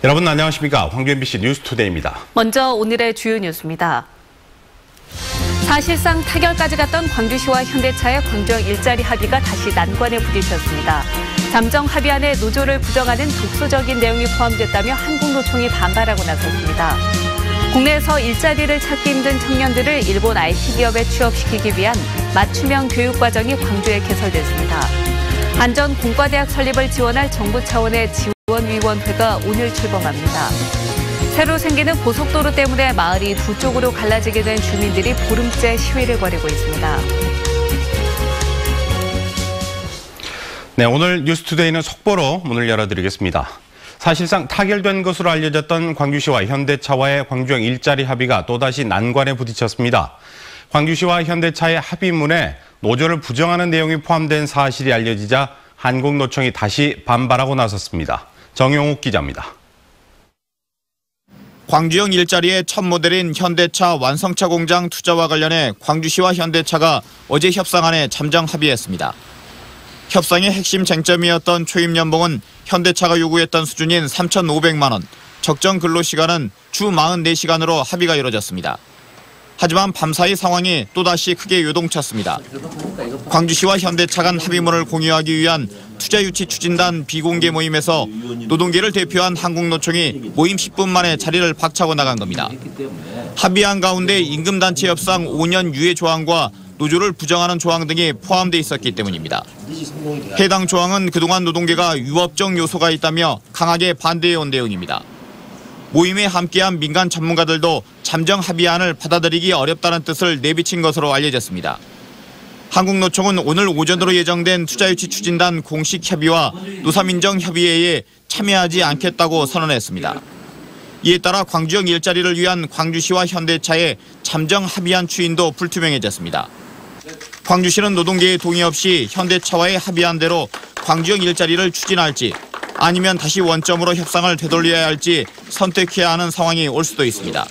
여러분 안녕하십니까? 황주 MBC 뉴스투데이입니다. 먼저 오늘의 주요 뉴스입니다. 사실상 타결까지 갔던 광주시와 현대차의 광주형 일자리 합의가 다시 난관에 부딪혔습니다. 잠정 합의안에 노조를 부정하는 독소적인 내용이 포함됐다며 한국노총이 반발하고 나섰습니다. 국내에서 일자리를 찾기 힘든 청년들을 일본 IT 기업에 취업시키기 위한 맞춤형 교육과정이 광주에 개설됐습니다. 안전 공과대학 설립을 지원할 정부 차원의 지원위원회가 오늘 출범합니다. 새로 생기는 고속도로 때문에 마을이 두 쪽으로 갈라지게 된 주민들이 보름째 시위를 벌이고 있습니다. 네, 오늘 뉴스투데이는 속보로 문을 열어드리겠습니다. 사실상 타결된 것으로 알려졌던 광주시와 현대차와의 광주형 일자리 합의가 또다시 난관에 부딪혔습니다. 광주시와 현대차의 합의문에 노조를 부정하는 내용이 포함된 사실이 알려지자 한국노총이 다시 반발하고 나섰습니다. 정용욱 기자입니다. 광주형 일자리의 첫 모델인 현대차 완성차 공장 투자와 관련해 광주시와 현대차가 어제 협상안에 잠정 합의했습니다. 협상의 핵심 쟁점이었던 초임 연봉은 현대차가 요구했던 수준인 3,500만 원, 적정 근로시간은 주 44시간으로 합의가 이뤄졌습니다. 하지만 밤사이 상황이 또다시 크게 요동쳤습니다. 광주시와 현대차 간 합의문을 공유하기 위한 투자유치 추진단 비공개 모임에서 노동계를 대표한 한국노총이 모임 10분 만에 자리를 박차고 나간 겁니다. 합의안 가운데 임금단체 협상 5년 유예 조항과 노조를 부정하는 조항 등이 포함돼 있었기 때문입니다. 해당 조항은 그동안 노동계가 위법적 요소가 있다며 강하게 반대해온 내용입니다. 모임에 함께한 민간 전문가들도 잠정 합의안을 받아들이기 어렵다는 뜻을 내비친 것으로 알려졌습니다. 한국노총은 오늘 오전으로 예정된 투자유치 추진단 공식 협의와 노사민정협의회에 참여하지 않겠다고 선언했습니다. 이에 따라 광주형 일자리를 위한 광주시와 현대차의 잠정 합의안 추인도 불투명해졌습니다. 광주시는 노동계의 동의 없이 현대차와의 합의안대로 광주형 일자리를 추진할지 아니면 다시 원점으로 협상을 되돌려야 할지 선택해야 하는 상황이 올 수도 있습니다.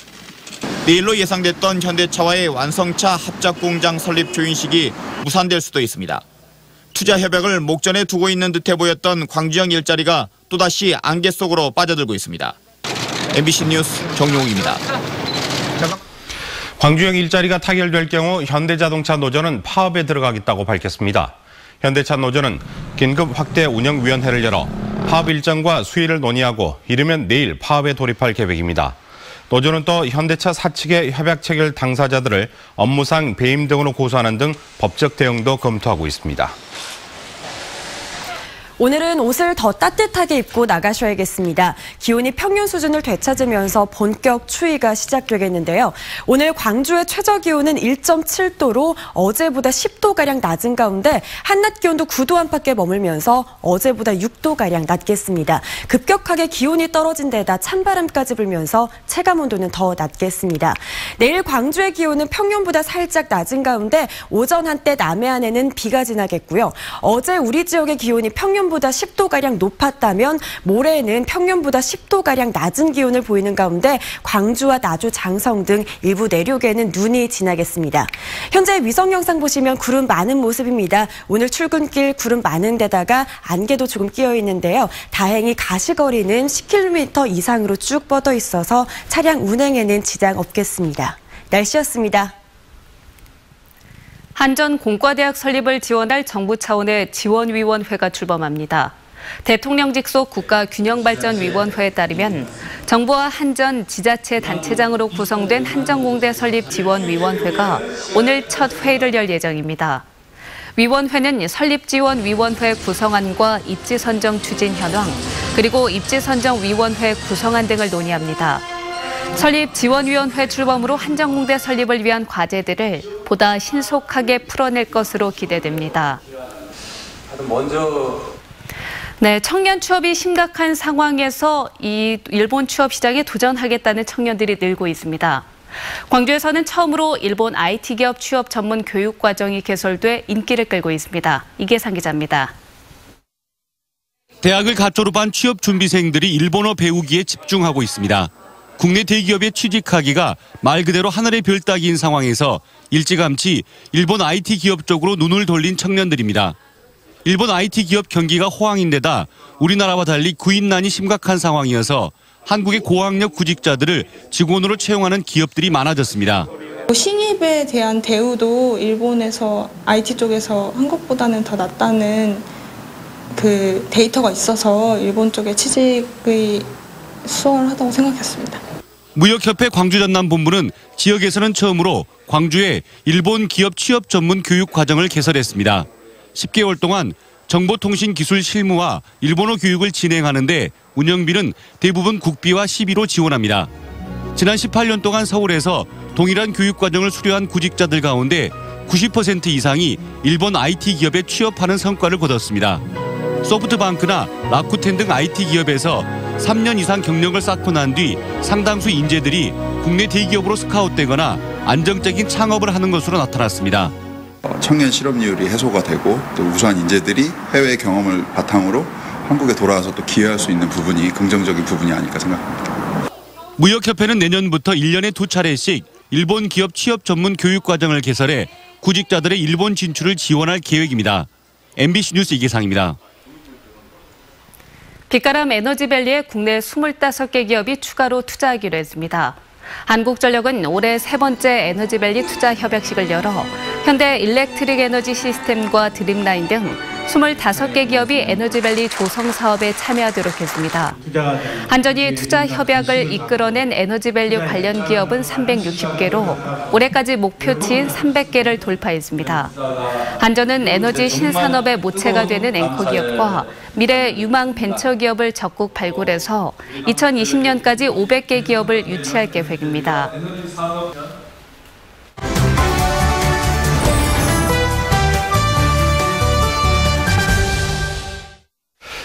내일로 예상됐던 현대차와의 완성차 합작공장 설립 조인식이 무산될 수도 있습니다. 투자 협약을 목전에 두고 있는 듯해 보였던 광주형 일자리가 또다시 안개 속으로 빠져들고 있습니다. MBC 뉴스 정용욱입니다. 광주형 일자리가 타결될 경우 현대자동차 노조는 파업에 들어가겠다고 밝혔습니다. 현대차 노조는 긴급 확대 운영위원회를 열어 파업 일정과 수위를 논의하고 이르면 내일 파업에 돌입할 계획입니다. 노조는 또 현대차 사측의 협약 체결 당사자들을 업무상 배임 등으로 고소하는 등 법적 대응도 검토하고 있습니다. 오늘은 옷을 더 따뜻하게 입고 나가셔야겠습니다. 기온이 평년 수준을 되찾으면서 본격 추위가 시작되겠는데요. 오늘 광주의 최저 기온은 1.7도로 어제보다 10도가량 낮은 가운데 한낮 기온도 9도 안팎에 머물면서 어제보다 6도가량 낮겠습니다. 급격하게 기온이 떨어진 데다 찬바람까지 불면서 체감 온도는 더 낮겠습니다. 내일 광주의 기온은 평년보다 살짝 낮은 가운데 오전 한때 남해안에는 비가 지나겠고요. 어제 우리 지역의 기온이 평년보다 10도가량 높았다면 모레는 평년보다 10도가량 낮은 기온을 보이는 가운데 광주와 나주, 장성 등 일부 내륙에는 눈이 지나겠습니다. 현재 위성 영상 보시면 구름 많은 모습입니다. 오늘 출근길 구름 많은 데다가 안개도 조금 끼어 있는데요. 다행히 가시거리는 10km 이상으로 쭉 뻗어 있어서 차량 운행에는 지장 없겠습니다. 날씨였습니다. 한전공과대학 설립을 지원할 정부 차원의 지원위원회가 출범합니다. 대통령 직속 국가균형발전위원회에 따르면 정부와 한전 지자체 단체장으로 구성된 한전공대 설립 지원위원회가 오늘 첫 회의를 열 예정입니다. 위원회는 설립지원위원회 구성안과 입지선정 추진 현황, 그리고 입지선정위원회 구성안 등을 논의합니다. 설립지원위원회 출범으로 한전공대 설립을 위한 과제들을 보다 신속하게 풀어낼 것으로 기대됩니다. 네, 청년 취업이 심각한 상황에서 이 일본 취업 시장에 도전하겠다는 청년들이 늘고 있습니다. 광주에서는 처음으로 일본 IT 기업 취업 전문 교육 과정이 개설돼 인기를 끌고 있습니다. 이계상 기자입니다. 대학을 갓 졸업한 취업 준비생들이 일본어 배우기에 집중하고 있습니다. 국내 대기업에 취직하기가 말 그대로 하늘의 별 따기인 상황에서 일찌감치 일본 IT 기업 쪽으로 눈을 돌린 청년들입니다. 일본 IT 기업 경기가 호황인데다 우리나라와 달리 구인난이 심각한 상황이어서 한국의 고학력 구직자들을 직원으로 채용하는 기업들이 많아졌습니다. 신입에 대한 대우도 일본에서 IT 쪽에서 한국보다는 더 낫다는 그 데이터가 있어서 일본 쪽에 취직이 수월하다고 생각했습니다. 무역협회 광주전남본부는 지역에서는 처음으로 광주에 일본 기업 취업 전문 교육 과정을 개설했습니다. 10개월 동안 정보통신기술 실무와 일본어 교육을 진행하는데 운영비는 대부분 국비와 시비로 지원합니다. 지난 18년 동안 서울에서 동일한 교육과정을 수료한 구직자들 가운데 90% 이상이 일본 IT 기업에 취업하는 성과를 거뒀습니다. 소프트뱅크나 라쿠텐 등 IT 기업에서 3년 이상 경력을 쌓고 난 뒤 상당수 인재들이 국내 대기업으로 스카웃되거나 안정적인 창업을 하는 것으로 나타났습니다. 청년 실업률이 해소가 되고 또 우수한 인재들이 해외 경험을 바탕으로 한국에 돌아와서 또 기여할 수 있는 부분이 긍정적인 부분이 아닐까 생각합니다. 무역협회는 내년부터 1년에 2차례씩 일본 기업 취업 전문 교육 과정을 개설해 구직자들의 일본 진출을 지원할 계획입니다. MBC 뉴스 이계상입니다. 빛가람 에너지밸리에 국내 25개 기업이 추가로 투자하기로 했습니다. 한국전력은 올해 세 번째 에너지밸리 투자 협약식을 열어 현대 일렉트릭 에너지 시스템과 드림라인 등 25개 기업이 에너지밸리 조성 사업에 참여하도록 했습니다. 한전이 투자 협약을 이끌어낸 에너지밸리 관련 기업은 360개로 올해까지 목표치인 300개를 돌파했습니다. 한전은 에너지 신산업의 모체가 되는 앵커 기업과 미래 유망 벤처 기업을 적극 발굴해서 2020년까지 500개 기업을 유치할 계획입니다.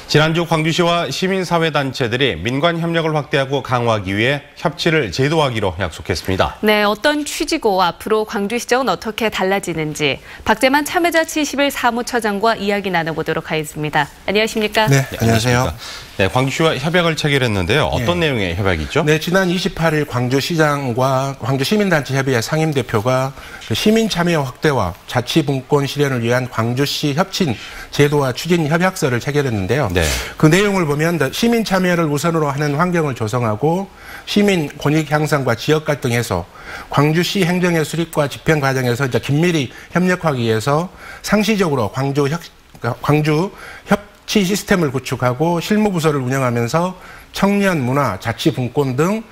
지난주 광주시와 시민사회단체들이 민관 협력을 확대하고 강화하기 위해 협치를 제도화하기로 약속했습니다. 네, 어떤 취지고 앞으로 광주시정은 어떻게 달라지는지 박재만 참여자치21 사무처장과 이야기 나눠보도록 하겠습니다. 안녕하십니까? 네, 안녕하세요. 네, 광주시와 협약을 체결했는데요. 어떤 내용의 협약이죠? 네, 지난 28일 광주시장과 광주시민단체협의회 상임대표가 시민 참여 확대와 자치분권 실현을 위한 광주시 협친 제도화 추진 협약서를 체결했는데요. 네. 그 내용을 보면 시민 참여를 우선으로 하는 환경을 조성하고 시민 권익 향상과 지역 갈등 해소, 광주시 행정의 수립과 집행 과정에서 이제 긴밀히 협력하기 위해서 상시적으로 광주 협치 시스템을 구축하고 실무부서를 운영하면서 청년, 문화, 자치분권 등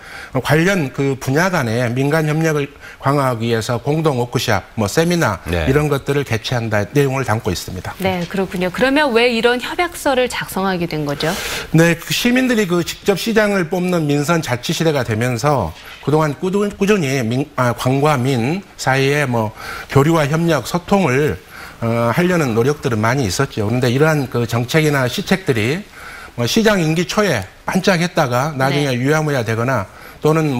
관련 그 분야 간의 민간 협력을 강화하기 위해서 공동 워크숍, 세미나 네. 이런 것들을 개최한다 내용을 담고 있습니다. 네, 그렇군요. 그러면 왜 이런 협약서를 작성하게 된 거죠? 네, 시민들이 직접 시장을 뽑는 민선 자치 시대가 되면서 그동안 꾸준히 관과 민 사이에 교류와 협력, 소통을 하려는 노력들은 많이 있었죠. 그런데 이러한 그 정책이나 시책들이 시장 임기 초에 반짝했다가 나중에 네. 유야무야 되거나 또는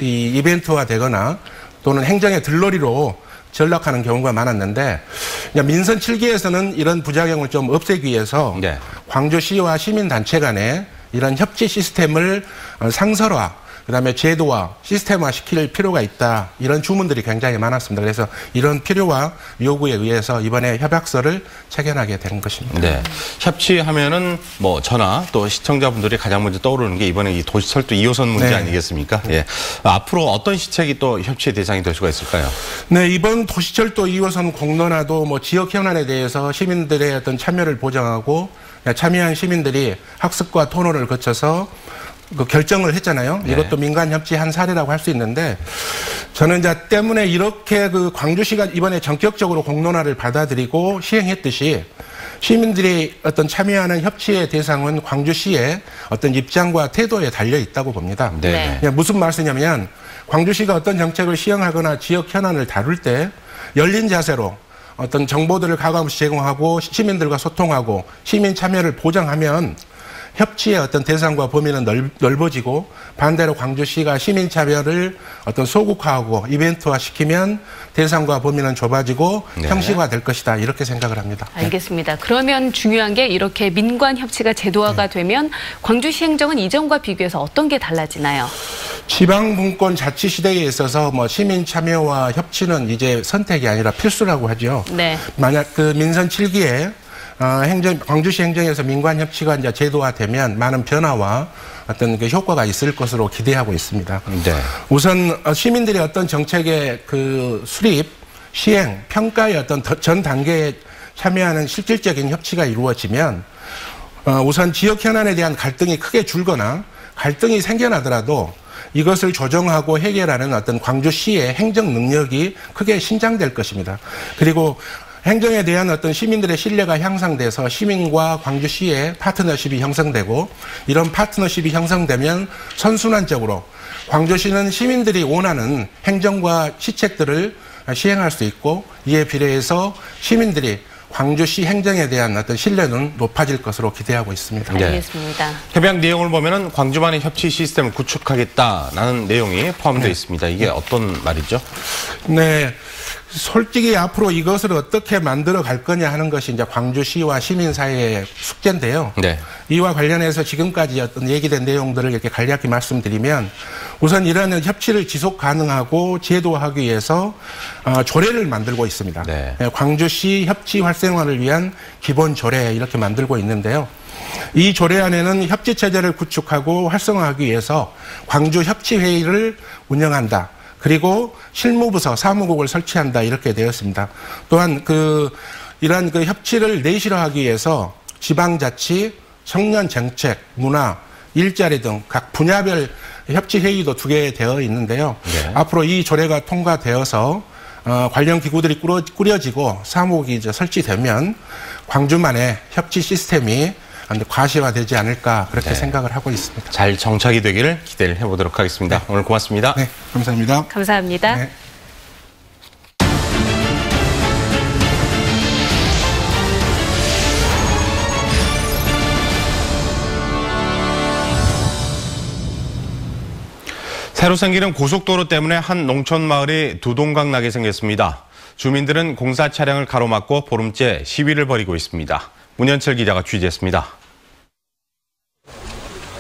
이 이벤트화 되거나 또는 행정의 들러리로 전락하는 경우가 많았는데 민선 7기에서는 이런 부작용을 좀 없애기 위해서 네. 광주시와 시민단체 간에 이런 협치 시스템을 상설화 그다음에 제도화, 시스템화 시킬 필요가 있다. 이런 주문들이 굉장히 많았습니다. 그래서 이런 필요와 요구에 의해서 이번에 협약서를 체결하게 된 것입니다. 네. 협치하면은 저나 또 시청자분들이 가장 먼저 떠오르는 게 이번에 이 도시철도 2호선 문제 네. 아니겠습니까? 예. 앞으로 어떤 시책이 또 협치의 대상이 될 수가 있을까요? 네, 이번 도시철도 2호선 공론화도 지역 현안에 대해서 시민들의 어떤 참여를 보장하고 참여한 시민들이 학습과 토론을 거쳐서 결정을 했잖아요. 네. 이것도 민간 협치 한 사례라고 할 수 있는데 저는 때문에 이렇게 광주시가 이번에 전격적으로 공론화를 받아들이고 시행했듯이 시민들이 어떤 참여하는 협치의 대상은 광주시의 어떤 입장과 태도에 달려 있다고 봅니다. 네. 무슨 말씀이냐면 광주시가 어떤 정책을 시행하거나 지역 현안을 다룰 때 열린 자세로 어떤 정보들을 가감없이 제공하고 시민들과 소통하고 시민 참여를 보장하면 협치의 어떤 대상과 범위는 넓어지고 반대로 광주시가 시민 참여를 어떤 소극화하고 이벤트화 시키면 대상과 범위는 좁아지고 네. 형식화 될 것이다. 이렇게 생각을 합니다. 알겠습니다. 그러면 중요한 게 이렇게 민관 협치가 제도화가 되면 광주시 행정은 이전과 비교해서 어떤 게 달라지나요? 지방분권 자치 시대에 있어서 시민 참여와 협치는 이제 선택이 아니라 필수라고 하죠. 네. 만약 민선 7기에 광주시 행정에서 민관 협치가 이제 제도화되면 많은 변화와 어떤 그 효과가 있을 것으로 기대하고 있습니다. 네. 우선 시민들의 어떤 정책의 그 수립, 시행, 평가의 어떤 전 단계에 참여하는 실질적인 협치가 이루어지면 우선 지역 현안에 대한 갈등이 크게 줄거나 갈등이 생겨나더라도 이것을 조정하고 해결하는 어떤 광주시의 행정 능력이 크게 신장될 것입니다. 그리고 행정에 대한 어떤 시민들의 신뢰가 향상돼서 시민과 광주시의 파트너십이 형성되고 이런 파트너십이 형성되면 선순환적으로 광주시는 시민들이 원하는 행정과 시책들을 시행할 수 있고 이에 비례해서 시민들이 광주시 행정에 대한 어떤 신뢰는 높아질 것으로 기대하고 있습니다. 알겠습니다. 협약 내용을 보면은 광주만의 협치 시스템을 구축하겠다라는 내용이 포함되어 있습니다. 이게 어떤 말이죠? 네. 솔직히 앞으로 이것을 어떻게 만들어 갈 거냐 하는 것이 이제 광주시와 시민사회의 숙제인데요. 네. 이와 관련해서 지금까지 어떤 얘기된 내용들을 이렇게 간략히 말씀드리면 우선 이러한 협치를 지속 가능하고 제도화하기 위해서 조례를 만들고 있습니다. 네. 광주시 협치 활성화를 위한 기본 조례 이렇게 만들고 있는데요. 이 조례 안에는 협치 체제를 구축하고 활성화하기 위해서 광주 협치회의를 운영한다. 그리고 실무부서 사무국을 설치한다 이렇게 되었습니다. 또한 이러한 협치를 내실화하기 위해서 지방자치, 청년정책, 문화, 일자리 등 각 분야별 협치회의도 2개 되어 있는데요. 네. 앞으로 이 조례가 통과되어서 관련 기구들이 꾸려지고 사무국이 이제 설치되면 광주만의 협치 시스템이 과시화되지 않을까 그렇게 생각을 하고 있습니다. 잘 정착이 되기를 기대를 해보도록 하겠습니다. 오늘 고맙습니다. 네, 감사합니다. 감사합니다. 네. 새로 생기는 고속도로 때문에 한 농촌 마을이 두동강 나게 생겼습니다. 주민들은 공사 차량을 가로막고 보름째 시위를 벌이고 있습니다. 문현철 기자가 취재했습니다.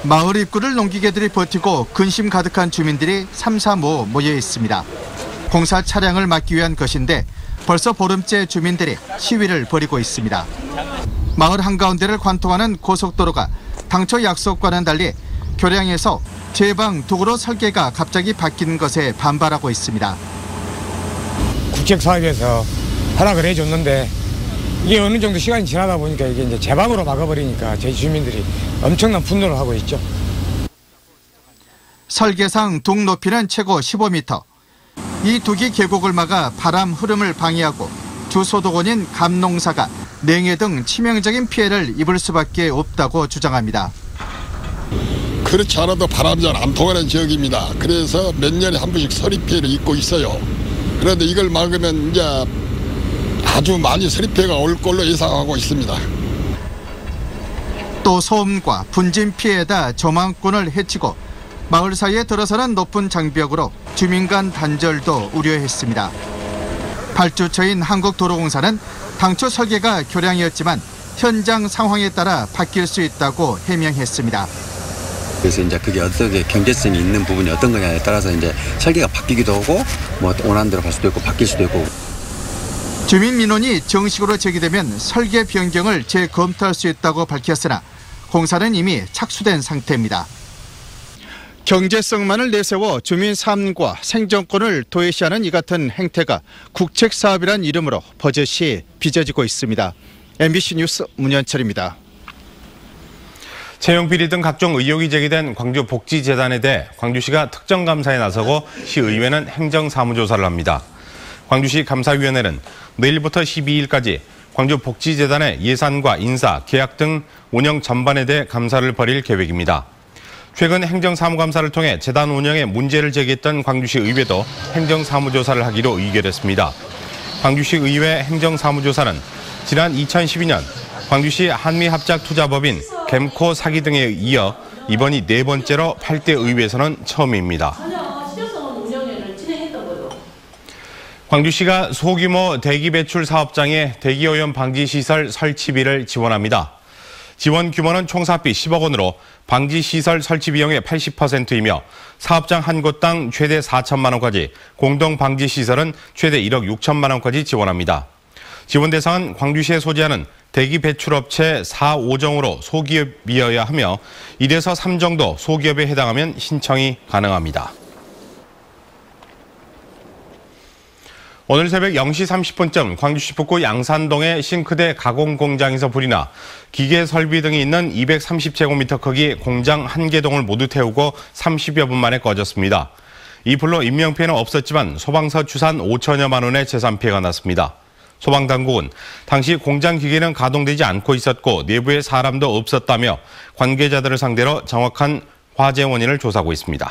마을 입구를 농기계들이 버티고 근심 가득한 주민들이 삼삼오오 모여 있습니다. 공사 차량을 막기 위한 것인데 벌써 보름째 주민들이 시위를 벌이고 있습니다. 마을 한가운데를 관통하는 고속도로가 당초 약속과는 달리 교량에서 제방 도구로 설계가 갑자기 바뀐 것에 반발하고 있습니다. 국책사업에서 허락을 해줬는데 이게 어느 정도 시간이 지나다 보니까 이게 이제 제방으로 막아버리니까 저희 주민들이 엄청난 분노를 하고 있죠. 설계상 둑 높이는 최고 15m. 이 둑이 계곡을 막아 바람 흐름을 방해하고 주소득원인 감농사가 냉해 등 치명적인 피해를 입을 수밖에 없다고 주장합니다. 그렇지 않아도 바람이 잘 안 통하는 지역입니다. 그래서 몇 년에 한 번씩 서리 피해를 입고 있어요. 그런데 이걸 막으면 이제 아주 많이 서리 피해가 올 걸로 예상하고 있습니다. 또 소음과 분진 피해에다 조망꾼을 해치고 마을 사이에 들어서는 높은 장벽으로 주민 간 단절도 우려했습니다. 발주처인 한국도로공사는 당초 설계가 교량이었지만 현장 상황에 따라 바뀔 수 있다고 해명했습니다. 그래서 이제 그게 어떻게 경제성이 있는 부분이 어떤 거냐에 따라서 이제 설계가 바뀌기도 하고 뭐 원하는 대로 갈 수도 있고 바뀔 수도 있고. 주민 민원이 정식으로 제기되면 설계 변경을 재검토할 수 있다고 밝혔으나 공사는 이미 착수된 상태입니다. 경제성만을 내세워 주민 삶과 생존권을 도외시하는 이 같은 행태가 국책사업이란 이름으로 버젓이 빚어지고 있습니다. MBC 뉴스 문현철입니다. 채용 비리 등 각종 의혹이 제기된 광주복지재단에 대해 광주시가 특정감사에 나서고 시의회는 행정사무조사를 합니다. 광주시 감사위원회는 내일부터 12일까지 광주복지재단의 예산과 인사, 계약 등 운영 전반에 대해 감사를 벌일 계획입니다. 최근 행정사무감사를 통해 재단 운영에 문제를 제기했던 광주시 의회도 행정사무조사를 하기로 의결했습니다. 광주시 의회 행정사무조사는 지난 2012년 광주시 한미합작투자법인 겜코 사기 등에 이어 이번이 4번째로 8대 의회에서는 처음입니다. 광주시가 소규모 대기배출 사업장에 대기오염 방지시설 설치비를 지원합니다. 지원 규모는 총 사업비 10억 원으로 방지시설 설치 비용의 80%이며 사업장 한 곳당 최대 4천만 원까지, 공동방지시설은 최대 1억 6천만 원까지 지원합니다. 지원 대상은 광주시에 소재하는 대기 배출업체 4, 5정으로 소기업이어야 하며 1에서 3 정도 소기업에 해당하면 신청이 가능합니다. 오늘 새벽 0시 30분쯤 광주시 북구 양산동의 싱크대 가공 공장에서 불이 나 기계 설비 등이 있는 230제곱미터 크기 공장 1개동을 모두 태우고 30여 분 만에 꺼졌습니다. 이 불로 인명피해는 없었지만 소방서 추산 5천여만 원의 재산 피해가 났습니다. 소방당국은 당시 공장 기계는 가동되지 않고 있었고 내부에 사람도 없었다며 관계자들을 상대로 정확한 화재 원인을 조사하고 있습니다.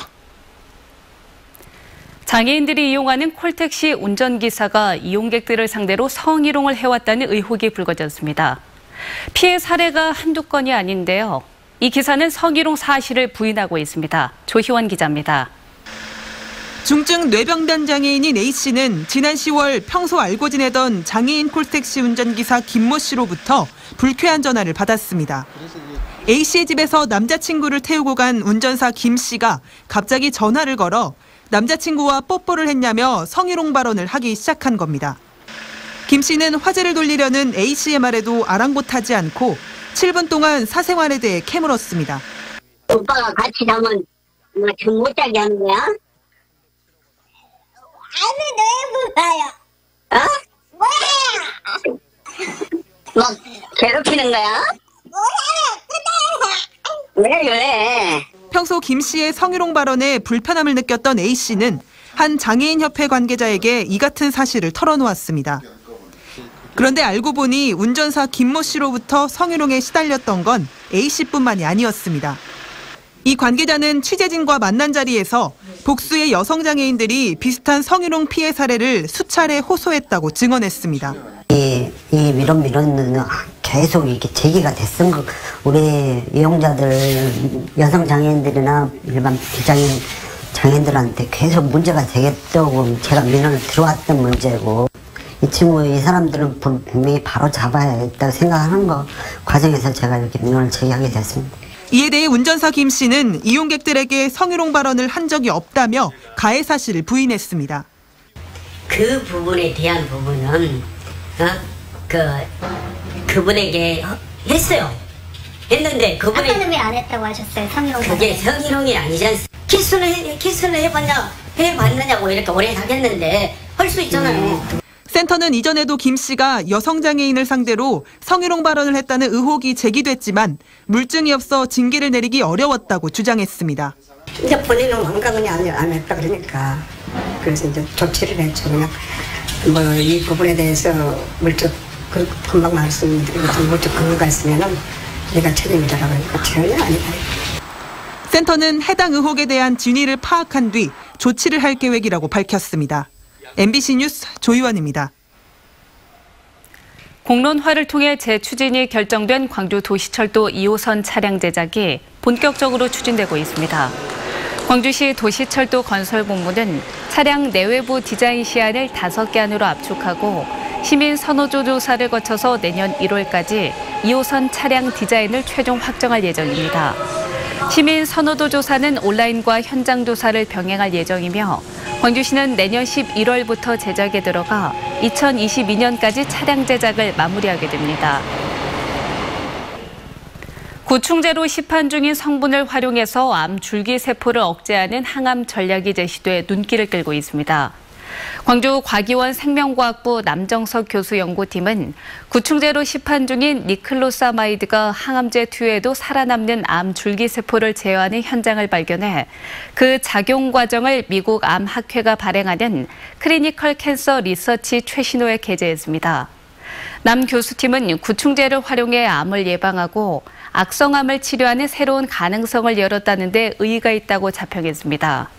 장애인들이 이용하는 콜택시 운전기사가 이용객들을 상대로 성희롱을 해왔다는 의혹이 불거졌습니다. 피해 사례가 한두 건이 아닌데요. 이 기사는 성희롱 사실을 부인하고 있습니다. 조희원 기자입니다. 중증 뇌병변 장애인인 A씨는 지난 10월 평소 알고 지내던 장애인 콜택시 운전기사 김모 씨로부터 불쾌한 전화를 받았습니다. A씨의 집에서 남자친구를 태우고 간 운전사 김 씨가 갑자기 전화를 걸어 남자친구와 뽀뽀를 했냐며 성희롱 발언을 하기 시작한 겁니다. 김 씨는 화제를 돌리려는 A씨의 말에도 아랑곳하지 않고 7분 동안 사생활에 대해 캐물었습니다. 오빠가 같이 자면 좀 못 자게 하는 거야? 아니 너 해볼까요? 어? 뭐야? 뭐 괴롭히는 거야? 뭐야? 왜 그래? 평소 김 씨의 성희롱 발언에 불편함을 느꼈던 A 씨는 한 장애인협회 관계자에게 이 같은 사실을 털어놓았습니다. 그런데 알고 보니 운전사 김모 씨로부터 성희롱에 시달렸던 건 A 씨뿐만이 아니었습니다. 이 관계자는 취재진과 만난 자리에서 복수의 여성 장애인들이 비슷한 성희롱 피해 사례를 수차례 호소했다고 증언했습니다. 이 민원은 계속 이렇게 제기가 됐은 거, 우리 이용자들, 여성 장애인들이나 일반 비장애인 장애인들한테 계속 문제가 되겠다고 제가 민원을 들어왔던 문제고, 이 사람들은 분명히 바로 잡아야 했다고 생각하는 거 과정에서 제가 이렇게 민원을 제기하게 됐습니다. 이에 대해 운전사 김 씨는 이용객들에게 성희롱 발언을 한 적이 없다며 가해 사실을 부인했습니다. 그 부분에 대한 부분은 그분에게 했어요. 했는데 그분이 아까는 왜 안 했다고 하셨어요? 성희롱. 그게 성희롱이 아니지 않습니까? 키스를 해봤느냐고 이렇게 오래 하겠는데 할 수 있잖아요. 센터는 이전에도 김 씨가 여성 장애인을 상대로 성희롱 발언을 했다는 의혹이 제기됐지만 물증이 없어 징계를 내리기 어려웠다고 주장했습니다. 이제 본인은 완강히 안 했다 그러니까 그래서 이제 조치를 했죠. 그냥 뭐 이 부분에 대해서 물적 금방 말씀드리고 물적 근거가 있으면은 내가 책임이라고 하니까 전혀 아니다. 센터는 해당 의혹에 대한 진위를 파악한 뒤 조치를 할 계획이라고 밝혔습니다. MBC 뉴스 조희원입니다. 공론화를 통해 재추진이 결정된 광주 도시철도 2호선 차량 제작이 본격적으로 추진되고 있습니다. 광주시 도시철도 건설본부는 차량 내외부 디자인 시안을 5개 안으로 압축하고 시민 선호도 조사를 거쳐서 내년 1월까지 2호선 차량 디자인을 최종 확정할 예정입니다. 시민 선호도 조사는 온라인과 현장 조사를 병행할 예정이며 광주시는 내년 11월부터 제작에 들어가 2022년까지 차량 제작을 마무리하게 됩니다. 구충제로 시판 중인 성분을 활용해서 암 줄기세포를 억제하는 항암 전략이 제시돼 눈길을 끌고 있습니다. 광주과기원 생명과학부 남정석 교수 연구팀은 구충제로 시판 중인 니클로사마이드가 항암제 투여에도 살아남는 암 줄기세포를 제어하는 현장을 발견해 그 작용 과정을 미국 암학회가 발행하는 클리니컬 캔서 리서치 최신호에 게재했습니다. 남 교수팀은 구충제를 활용해 암을 예방하고 악성암을 치료하는 새로운 가능성을 열었다는 데 의의가 있다고 자평했습니다.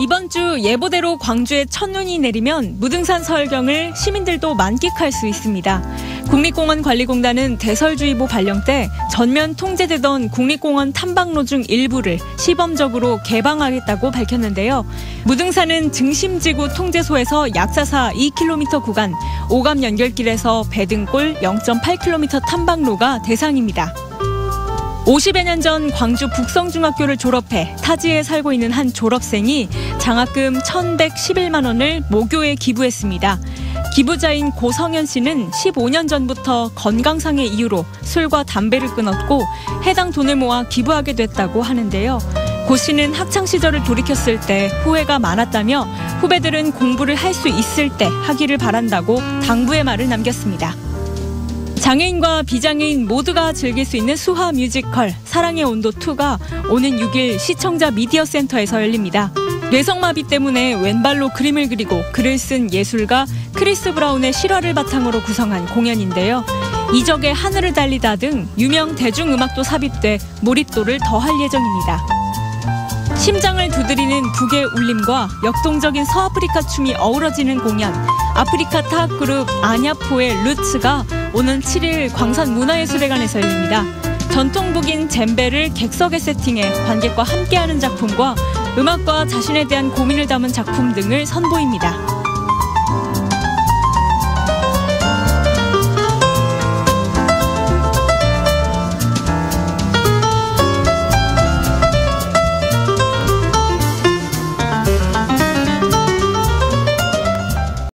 이번 주 예보대로 광주에 첫눈이 내리면 무등산 설경을 시민들도 만끽할 수 있습니다. 국립공원관리공단은 대설주의보 발령 때 전면 통제되던 국립공원 탐방로 중 일부를 시범적으로 개방하겠다고 밝혔는데요. 무등산은 증심지구 통제소에서 약사사 2km 구간, 오감 연결길에서 배등골 0.8km 탐방로가 대상입니다. 50여 년 전 광주 북성중학교를 졸업해 타지에 살고 있는 한 졸업생이 장학금 1,111만 원을 모교에 기부했습니다. 기부자인 고성현 씨는 15년 전부터 건강상의 이유로 술과 담배를 끊었고 해당 돈을 모아 기부하게 됐다고 하는데요. 고 씨는 학창시절을 돌이켰을 때 후회가 많았다며 후배들은 공부를 할 수 있을 때 하기를 바란다고 당부의 말을 남겼습니다. 장애인과 비장애인 모두가 즐길 수 있는 수화 뮤지컬 사랑의 온도 2가 오는 6일 시청자 미디어 센터에서 열립니다. 뇌성마비 때문에 왼발로 그림을 그리고 글을 쓴 예술가 크리스 브라운의 실화를 바탕으로 구성한 공연인데요. 이적의 하늘을 달리다 등 유명 대중음악도 삽입돼 몰입도를 더할 예정입니다. 심장을 두드리는 북의 울림과 역동적인 서아프리카 춤이 어우러지는 공연 아프리카 탑 그룹 아냐포의 루츠가 오는 7일 광산문화예술회관에서 열립니다. 전통북인 젬베를 객석에 세팅해 관객과 함께하는 작품과 음악과 자신에 대한 고민을 담은 작품 등을 선보입니다.